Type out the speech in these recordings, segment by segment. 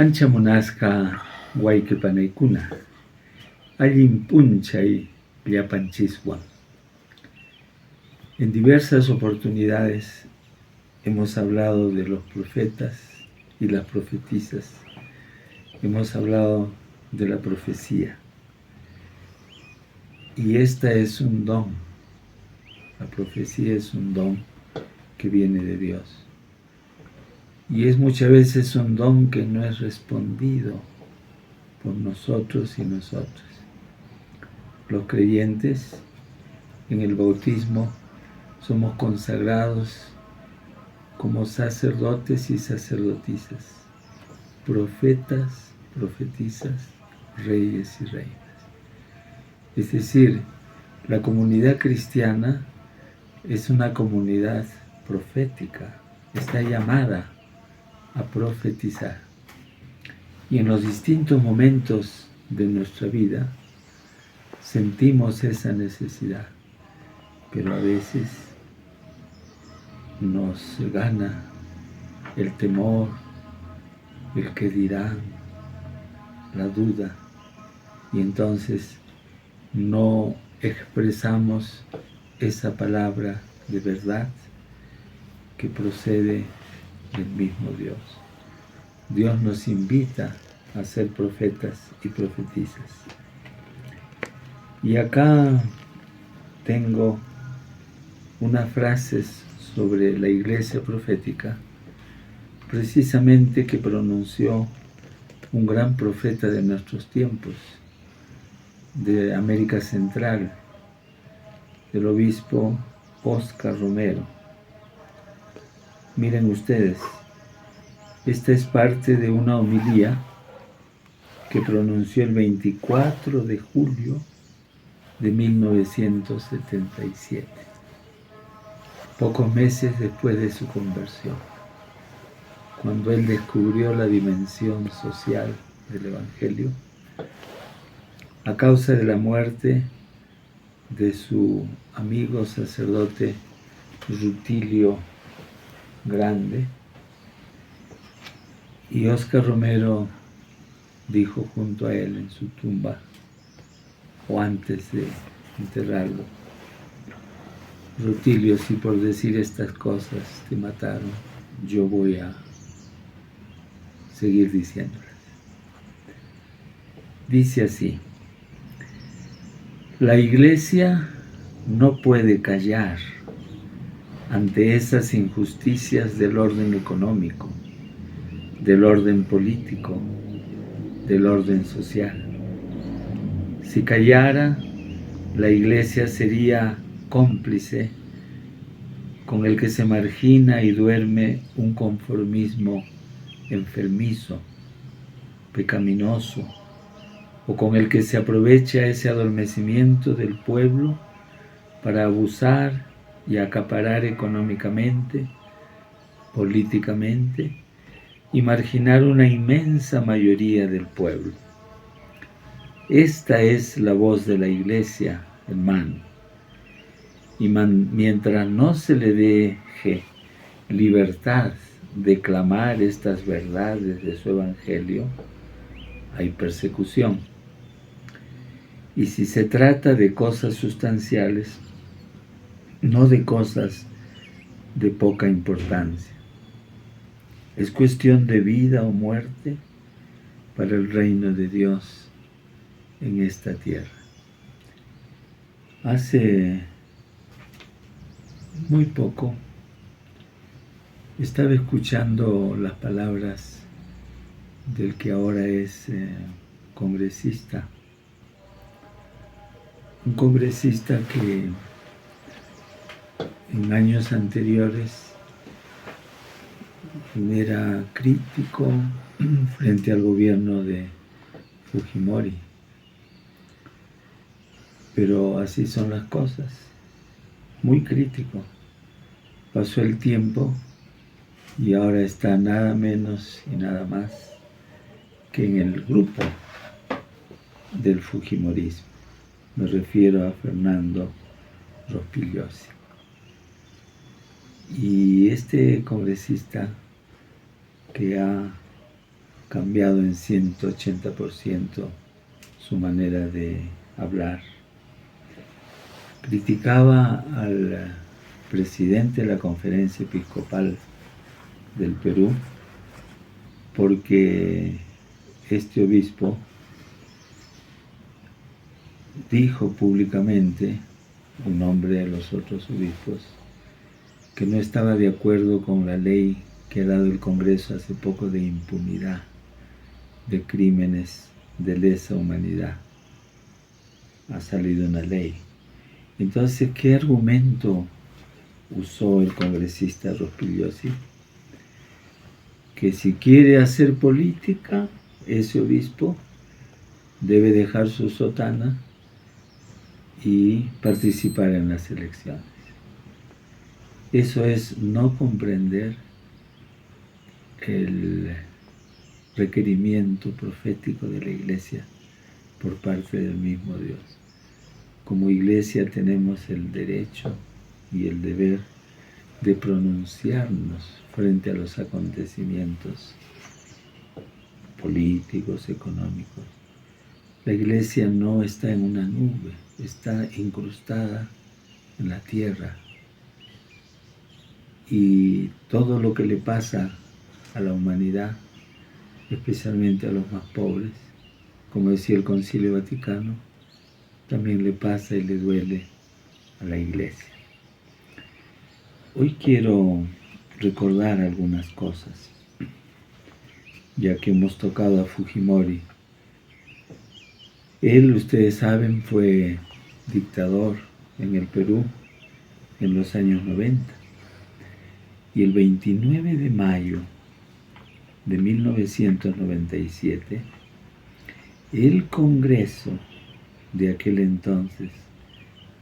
Ancha munasqa wayk'ipanaykuna, allin p'unchay llapanchiswan. En diversas oportunidades hemos hablado de los profetas y las profetisas, hemos hablado de la profecía. Y esta es un don, la profecía es un don que viene de Dios. Y es muchas veces un don que no es respondido por nosotros y nosotras. Los creyentes en el bautismo somos consagrados como sacerdotes y sacerdotisas, profetas, profetisas, reyes y reinas. Es decir, la comunidad cristiana es una comunidad profética, está llamada a profetizar. Y en los distintos momentos de nuestra vida sentimos esa necesidad, pero a veces nos gana el temor, el que dirán, la duda, y entonces no expresamos esa palabra de verdad que procede del mismo Dios. Dios nos invita a ser profetas y profetisas. Y acá tengo unas frases sobre la iglesia profética, precisamente que pronunció un gran profeta de nuestros tiempos, de América Central, del obispo Óscar Romero. Miren ustedes, esta es parte de una homilía que pronunció el 24 de julio de 1977, pocos meses después de su conversión, cuando él descubrió la dimensión social del Evangelio, a causa de la muerte de su amigo sacerdote Rutilio Grande. Y Óscar Romero dijo junto a él en su tumba, o antes de enterrarlo: Rutilio, si por decir estas cosas te mataron, yo voy a seguir diciéndolas. Dice así: la Iglesia no puede callar ante esas injusticias del orden económico, del orden político, del orden social. Si callara, la Iglesia sería cómplice con el que se margina y duerme un conformismo enfermizo, pecaminoso, o con el que se aprovecha ese adormecimiento del pueblo para abusar y acaparar económicamente, políticamente, y marginar una inmensa mayoría del pueblo. Esta es la voz de la Iglesia, hermano. Y mientras no se le deje libertad de clamar estas verdades de su Evangelio, hay persecución. Y si se trata de cosas sustanciales, no de cosas de poca importancia. Es cuestión de vida o muerte para el reino de Dios en esta tierra. Hace muy poco estaba escuchando las palabras del que ahora es congresista, un congresista que en años anteriores era crítico frente al gobierno de Fujimori. Pero así son las cosas, muy crítico. Pasó el tiempo y ahora está nada menos y nada más que en el grupo del Fujimorismo. Me refiero a Fernando Rospigliosi. Y este congresista que ha cambiado en 180% su manera de hablar. Criticaba al presidente de la Conferencia Episcopal del Perú porque este obispo dijo públicamente, en nombre de los otros obispos, que no estaba de acuerdo con la ley que ha dado el Congreso hace poco de impunidad de crímenes de lesa humanidad. Ha salido una ley. Entonces, ¿qué argumento usó el congresista Rospigliosi? Que si quiere hacer política, ese obispo debe dejar su sotana y participar en las elecciones. Eso es no comprender el requerimiento profético de la Iglesia por parte del mismo Dios. Como Iglesia tenemos el derecho y el deber de pronunciarnos frente a los acontecimientos políticos, económicos. La Iglesia no está en una nube, está incrustada en la tierra. Y todo lo que le pasa a la humanidad, especialmente a los más pobres, como decía el Concilio Vaticano, también le pasa y le duele a la Iglesia. Hoy quiero recordar algunas cosas, ya que hemos tocado a Fujimori. Él, ustedes saben, fue dictador en el Perú en los años 90. Y el 29 de mayo de 1997, el Congreso de aquel entonces,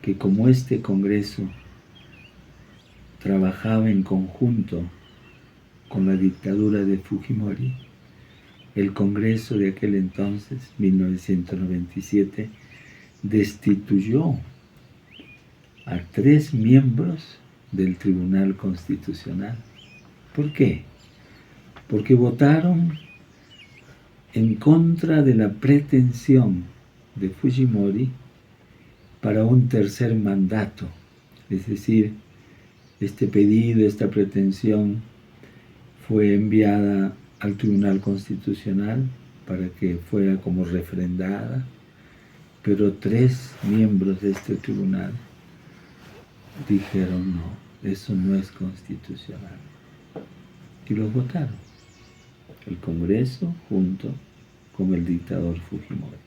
que como este Congreso trabajaba en conjunto con la dictadura de Fujimori, el Congreso de aquel entonces, 1997, destituyó a 3 miembros del Tribunal Constitucional. ¿Por qué? Porque votaron en contra de la pretensión de Fujimori para un tercer mandato. Es decir, este pedido, esta pretensión fue enviada al Tribunal Constitucional para que fuera como refrendada, pero 3 miembros de este tribunal dijeron no, eso no es constitucional. Y los votaron. El Congreso junto con el dictador Fujimori.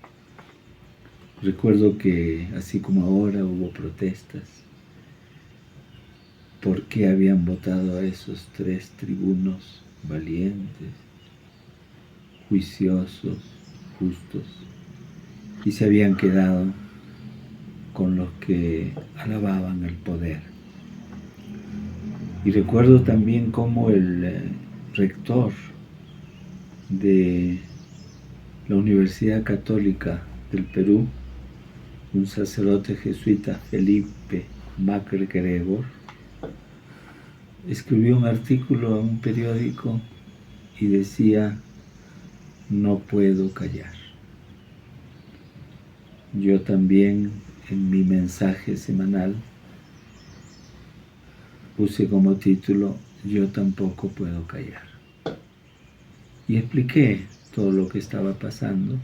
Recuerdo que así como ahora hubo protestas, ¿por qué habían votado a esos 3 tribunos valientes, juiciosos, justos, y se habían quedado con los que alababan el poder? Y recuerdo también cómo el rector de la Universidad Católica del Perú, un sacerdote jesuita, Felipe MacGregor, escribió un artículo en un periódico y decía: no puedo callar. Yo también en mi mensaje semanal puse como título: yo tampoco puedo callar. Y expliqué todo lo que estaba pasando,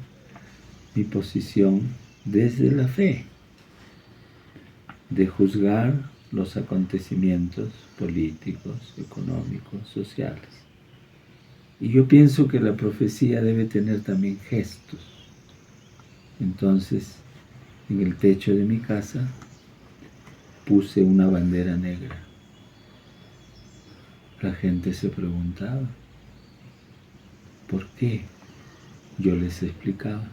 mi posición desde la fe, de juzgar los acontecimientos políticos, económicos, sociales. Y yo pienso que la profecía debe tener también gestos. Entonces, en el techo de mi casa puse una bandera negra. La gente se preguntaba ¿por qué? Yo les explicaba.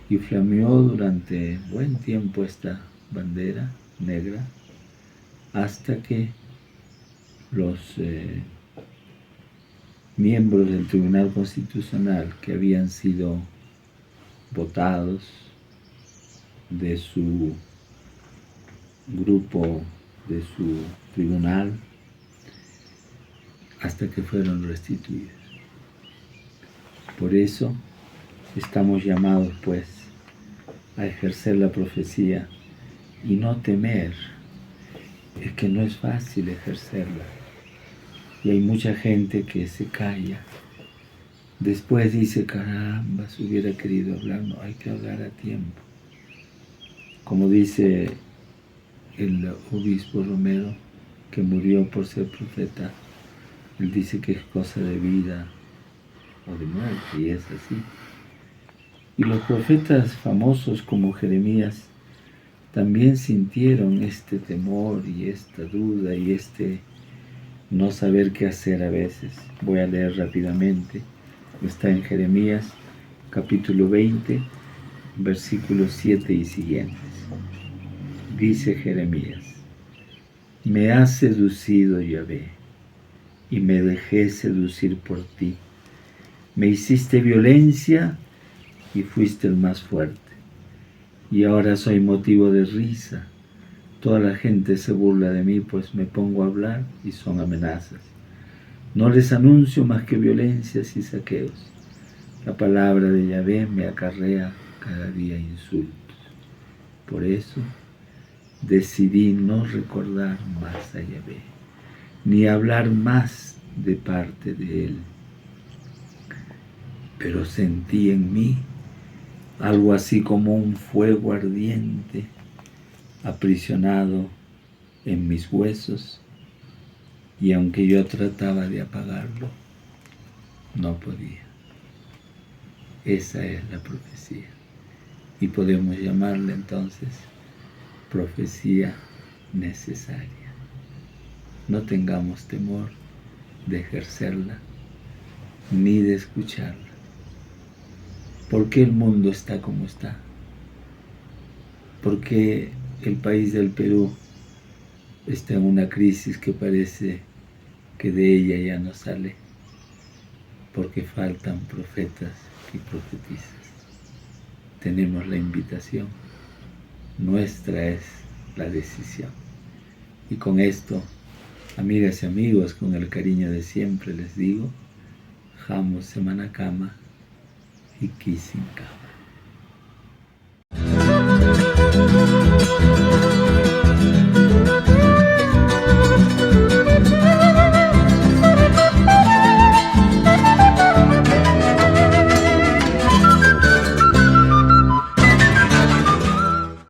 Y flameó durante buen tiempo esta bandera negra hasta que los miembros del Tribunal Constitucional que habían sido votados de su grupo, de su tribunal, hasta que fueron restituidos. Por eso estamos llamados, pues, a ejercer la profecía y no temer. Es que no es fácil ejercerla. Y hay mucha gente que se calla. Después dice, caramba, si hubiera querido hablar. No, hay que hablar a tiempo. Como dice el obispo Romero, que murió por ser profeta, él dice que es cosa de vida o de muerte, y es así. Y los profetas famosos como Jeremías también sintieron este temor y esta duda y este no saber qué hacer a veces. Voy a leer rápidamente. Está en Jeremías capítulo 20, versículos 7 y siguientes. Dice Jeremías: me has seducido, Yahvé, y me dejé seducir por ti. Me hiciste violencia y fuiste el más fuerte. Y ahora soy motivo de risa. Toda la gente se burla de mí, pues me pongo a hablar y son amenazas. No les anuncio más que violencias y saqueos. La palabra de Yahvé me acarrea cada día insultos. Por eso decidí no recordar más a Yahvé, ni hablar más de parte de él. Pero sentí en mí algo así como un fuego ardiente aprisionado en mis huesos, y aunque yo trataba de apagarlo, no podía. Esa es la profecía, y podemos llamarla entonces profecía necesaria. No tengamos temor de ejercerla ni de escucharla. ¿Por qué el mundo está como está? ¿Por qué el país del Perú está en una crisis que parece que de ella ya no sale? Porque faltan profetas y profetizas. Tenemos la invitación, nuestra es la decisión. Y con esto, amigas y amigos, con el cariño de siempre les digo, Jamo Semanakama y Kisinkama.